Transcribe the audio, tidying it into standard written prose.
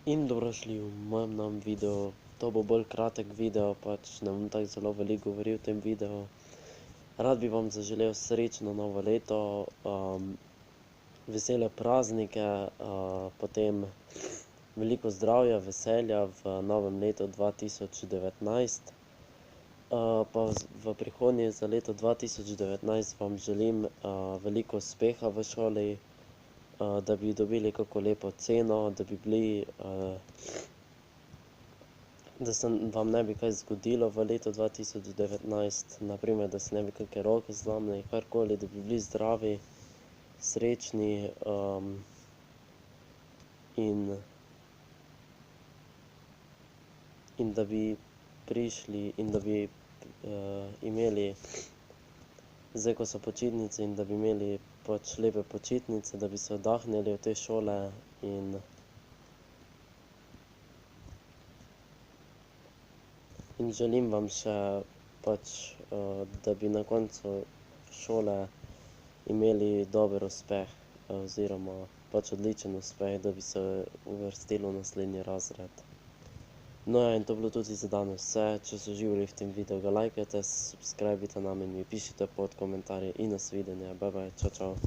In dobrošli v mojem novem videu. To bo bolj kratek video, pač ne bom tako zelo veliko govoril v tem videu. Rad bi vam zaželel srečno novo leto, vesele praznike, potem veliko zdravja, veselja v novem letu 2019. Pa v prihodnje za leto 2019 vam želim veliko uspeha v šoli, da bi dobili kako lepo oceno, da bi bili, da se vam ne bi kaj zgodilo v letu 2019, na primer, da se ne bi kakšne roke zlomile, karkoli, da bi bili zdravi, srečni, in da bi prišli in da bi imeli, zdaj ko so počitnice, in da bi imeli pač lepe počitnice, da bi se oddahnili od te šole in želim vam še pač, da bi na koncu šole imeli dober uspeh, oziroma pač odličen uspeh, da bi se uvrstili v naslednji razred. No ja, in to bilo tudi za danes vse. Če ste uživali v tem videu, ga lajkajte, subscribite nam in mi pišite pod komentarje in nasvidenje. Bye bye, čau čau.